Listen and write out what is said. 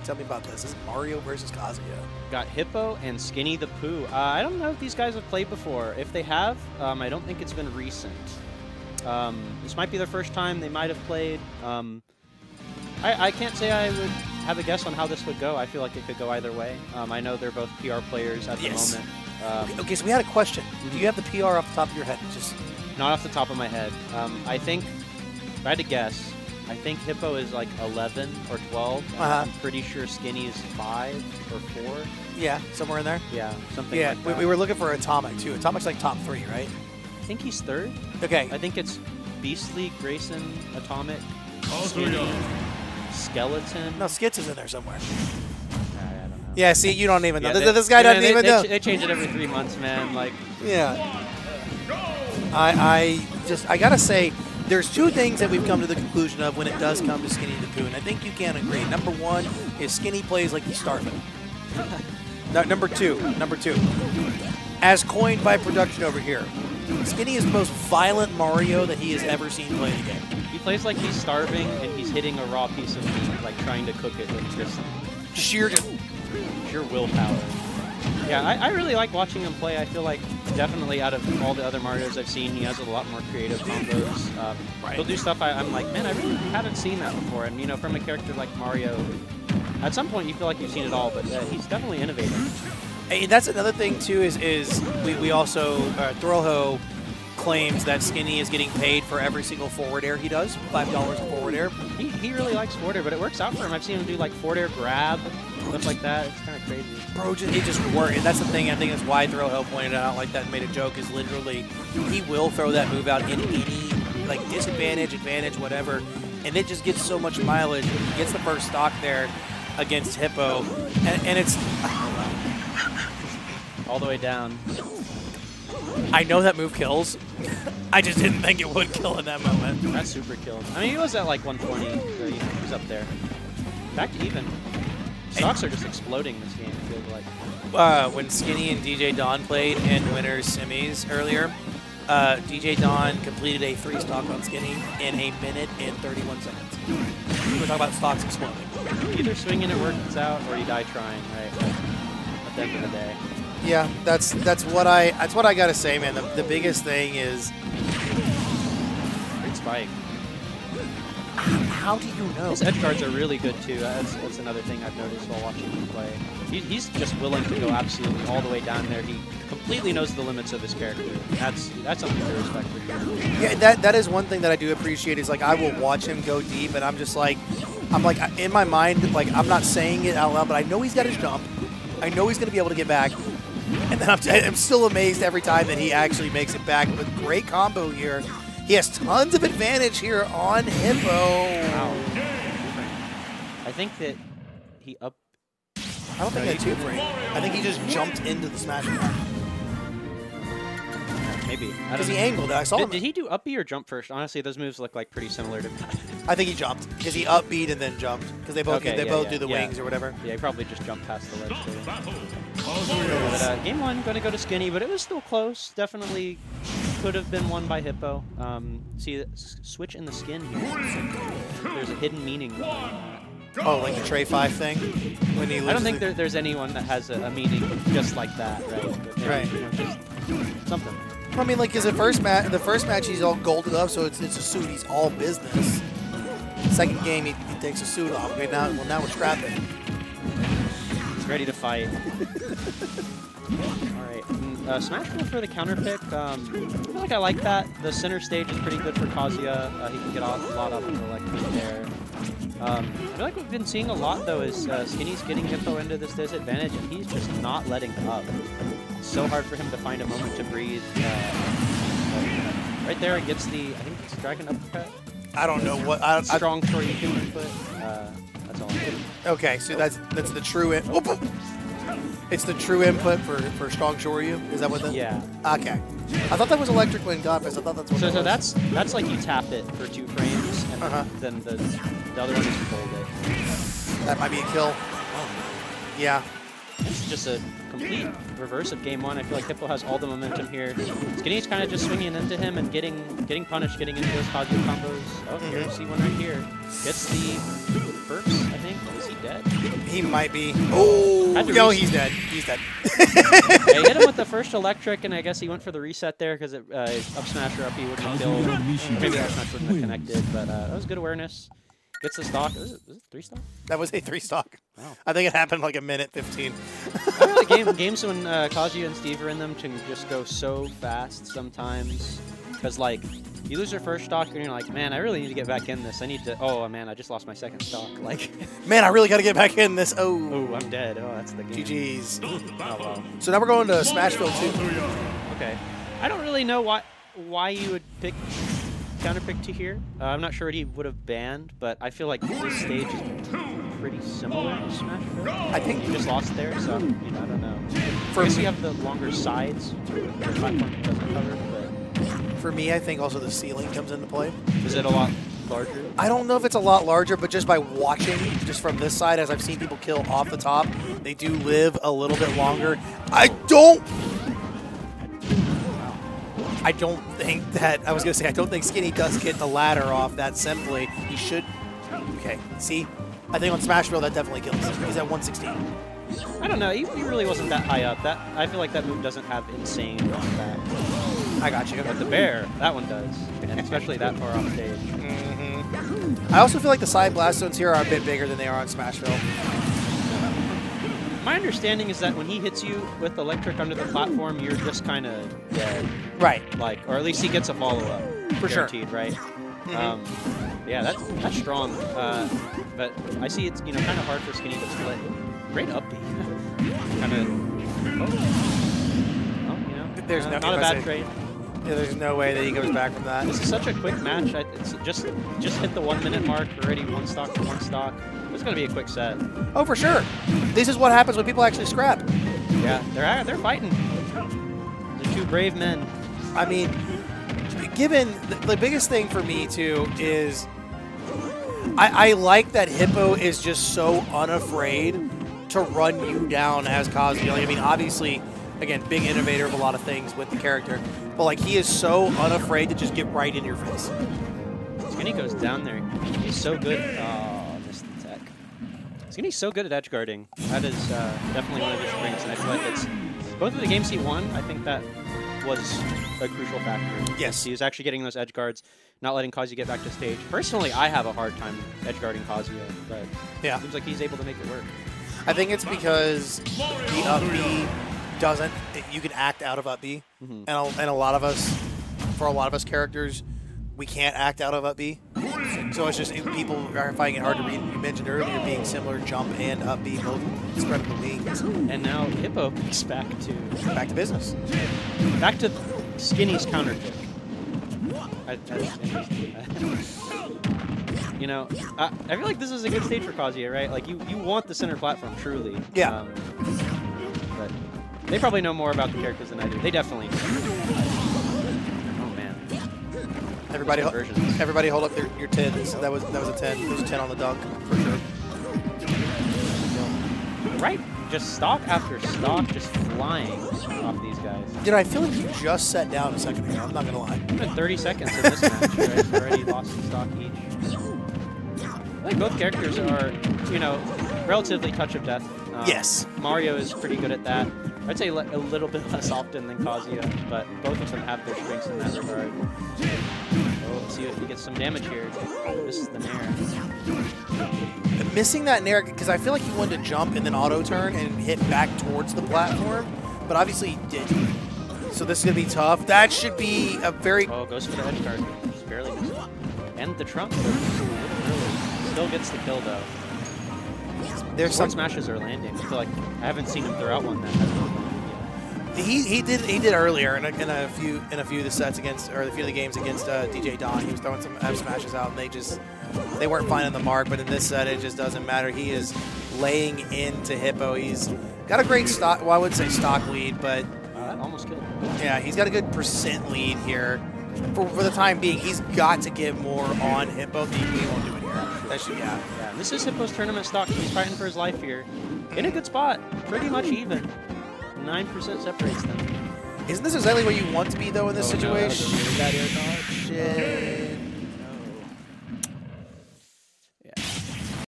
Tell me about this. This is Mario versus Kazuya. Got Hippo and Skinny the Pooh. I don't know if these guys have played before. If they have, I don't think it's been recent. This might be their first time. They might have played. I can't say I would have a guess on how this would go. I feel like it could go either way. I know they're both PR players at the moment. Okay, so we had a question. Do you have the PR off the top of your head? Just not off the top of my head. I think, if I had to guess, I think Hippo is like 11 or 12. I'm pretty sure Skinny is 5 or 4. Yeah, somewhere in there. Yeah, something like that. We were looking for Atomic, too. Atomic's like top 3, right? I think he's 3rd. Okay. I think it's Beastly, Grayson, Atomic, Skinny, Skeleton. No, Skits is in there somewhere. I don't know. Yeah, see, you don't even know. This guy doesn't even know. They change it every 3 months, man. Like. Yeah. I gotta say, there's 2 things that we've come to the conclusion of when it does come to Skinny the Pooh, and I think you can agree. Number 1 is Skinny plays like he's starving. Number two, as coined by production over here, Skinny is the most violent Mario that he has ever seen play the game. He plays like he's starving and he's hitting a raw piece of meat, like trying to cook it with just sheer willpower. Yeah, I really like watching him play. I feel like definitely out of all the other Marios I've seen, he has a lot more creative combos. He'll do stuff I'm like, man, I really haven't seen that before. And, you know, from a character like Mario, at some point you feel like you've seen it all, but he's definitely innovative. Hey, that's another thing, too, is we also, Thrillho claims that Skinny is getting paid for every single forward air he does, $5 a forward air. He really likes forward air, but it works out for him. I've seen him do like forward air grab, stuff like that. It's kind of crazy. Bro, it just works. And that's the thing. I think that's why Thrillho pointed it out like that and made a joke, is literally he will throw that move out in any like disadvantage, advantage, whatever, and it just gets so much mileage. He gets the first stock there against Hippo, and it's all the way down. I know that move kills. I just didn't think it would kill in that moment. That super killed. I mean, he was at like 120, so he was up there. Back to even. Stocks are just exploding this game, I feel like. When Skinny and DJ Don played in winners semis earlier, DJ Don completed a 3-stock on Skinny in 1 minute and 31 seconds. We're talking about stocks exploding. Either swinging it works out, or you die trying, right? At the end of the day. Yeah, that's what I gotta say, man. The biggest thing is great spike. How do you know? His edge guards are really good too. That's another thing I've noticed while watching him play. He's just willing to go absolutely all the way down there. He completely knows the limits of his character. That's something to respect for him. Yeah, that is one thing that I do appreciate. Is like I will watch him go deep, and I'm like in my mind, like I'm not saying it out loud, but I know he's got his jump. I know he's going to be able to get back. And then I'm still amazed every time that he actually makes it back. With great combo here. He has tons of advantage here on Hippo. Wow. I think that he up. I don't think he had 2 frame. I think he just jumped into the smash attack. Maybe. Because he angled it. I saw him. Did he do up B or jump first? Honestly, those moves look like pretty similar to me. I think he jumped. Because he up B'd and then jumped. Because they both do the wings or whatever. Yeah, he probably just jumped past the ledge too. But, game 1 going to go to Skinny, but it was still close. Definitely could have been won by Hippo. See, switch in the skin here. There's a hidden meaning. Oh, like the Trey 5 thing? When he I don't think there's anyone that has a meaning just like that, right? But, right. You know, just something. I mean, like, because the first match he's all golded up, so it's a suit. He's all business. Second game, he takes a suit off. Okay, now we're scrapping. He's ready to fight. All right, smash roll for the counter pick. I feel like I like that. The center stage is pretty good for Kazuya. He can get a lot off of the electric there. I feel like we've been seeing a lot, though, is Skinny's getting Hippo into this disadvantage, and he's just not letting up. It's so hard for him to find a moment to breathe. Right there, it gets the, I think it's Dragon Uppercut. I don't know what. Strong Toryu input. That's all. Okay, so that's the true input. It's the true input for Strong Shoryu? Is that what that? Yeah. Okay. I thought that was Electric Wind Compass. I thought that's what So that's like you tap it for 2 frames, and then the other one is you hold it. That might be a kill. Yeah. It's just a complete reverse of game 1. I feel like Hippo has all the momentum here. Skinny's kind of just swinging into him and getting punished, getting into those Kazuya combos. Oh, here, see one right here. Gets the burps, I think. he dead? He might be. Oh, no, he's dead. He's dead. I hit him with the first electric, and I guess he went for the reset there because up smash or up he wouldn't have killed. Maybe up smash wouldn't have connected, but that was good awareness. Gets the stock. Was it 3-stock? That was a 3-stock. Wow. I think it happened like a minute 15. I really games when Kazuya and Steve are in them can just go so fast sometimes. Because, like, you lose your first stock and you're like, man, I really need to get back in this. I need to, oh, man, I just lost my second stock. Like, man, I really got to get back in this. Oh. Oh, I'm dead. Oh, that's the game. GG's. Oh, well. So now we're going to Smashville 2. Okay. I don't really know why you would pick counterpick to here. I'm not sure what he would have banned, but I feel like this stage is pretty similar to Smashville. I think you just lost there, so, you know, I don't know. For me, you have the longer sides, the platform doesn't cover, but... For me, I think also the ceiling comes into play. Is it a lot larger? I don't know if it's a lot larger, but just by watching, just from this side, as I've seen people kill off the top, they do live a little bit longer. I don't think that, I was going to say, I don't think Skinny does get the ladder off that simply. He should, okay, see? I think on Smashville that definitely kills him. He's at 116. I don't know, he really wasn't that high up. I feel like that move doesn't have insane combat. I got you. But the bear, that one does, and especially that far off stage. I also feel like the side blast zones here are a bit bigger than they are on Smashville. My understanding is that when he hits you with electric under the platform, you're just kind of dead. Right. Like, or at least he gets a follow-up. For sure. Guaranteed, right? Yeah, that's strong. But I see it's, you know, kind of hard for Skinny to split. Great up B. Kind of. Oh, you know. There's not a bad trade. Yeah, there's no way that he goes back from that. This is such a quick match. It's just hit the 1 minute mark already. 1 stock to 1 stock. It's gonna be a quick set. Oh, for sure. This is what happens when people actually scrap. Yeah, they're fighting. They're two brave men. I mean, given the biggest thing for me too is I like that Hippo is just so unafraid to run you down as Kazuya. I mean, obviously, again, big innovator of a lot of things with the character, but like he is so unafraid to just get right in your face. Skinny goes down there. He's so good. Oh, missed the tech. Skinny's so good at edge guarding. That is definitely one of his strengths, and I feel like it's both of the games he won. I think that was a crucial factor. Yes, he was actually getting those edge guards, not letting Kazuya get back to stage. Personally, I have a hard time edge guarding Kazuya, but yeah, it seems like he's able to make it work. I think it's because the up B doesn't. You can act out of up B, and a lot of us, for a lot of us characters, we can't act out of up B. So it's just people are finding it hard to read. You mentioned earlier being similar jump and up B, both spreading the wings. And now Hippo is back to business. Back to Skinny's counter kick. You know, I feel like this is a good stage for Kazuya, right? Like, you want the center platform, truly. Yeah. But they probably know more about the characters than I do. They definitely do. Oh, man. Everybody hold up your 10s. That was a 10. There's a 10 on the dunk, for sure. Right? Just stock after stock, just flying off these guys. Dude, I feel like you just sat down a second ago. I'm not going to lie. It's been 30 seconds in this match, right? Already lost a stock each. I think both characters are, you know, relatively touch of death. Yes. Mario is pretty good at that. I'd say a little bit less often than Kazuya, but both of them have their strengths in that regard. Oh, let's see if he gets some damage here. This is the Nair. Missing that Nair, because I feel like he wanted to jump and then auto-turn and hit back towards the platform, but obviously he didn't. So this is going to be tough. That should be a very... Oh, goes for the edge guard. Just barely missed it. And the trump. Still gets the kill, though. There's some smashes are landing. I feel like I haven't seen him throw out one that hasn't. He did earlier in a few of the sets against, or a few of the games against DJ Don. He was throwing some F smashes out, and they weren't finding the mark. But in this set, it just doesn't matter. He is laying into Hippo. He's got a great stock. Well, I wouldn't say stock lead, but that almost killed him. Yeah, he's got a good percent lead here. For the time being, he's got to get more on Hippo. He won't do it here. That should, yeah. This is Hippo's tournament stock. He's fighting for his life here. In a good spot. Pretty much even. 9% separates them. Isn't this exactly where you want to be, though, in this situation? No, Shit.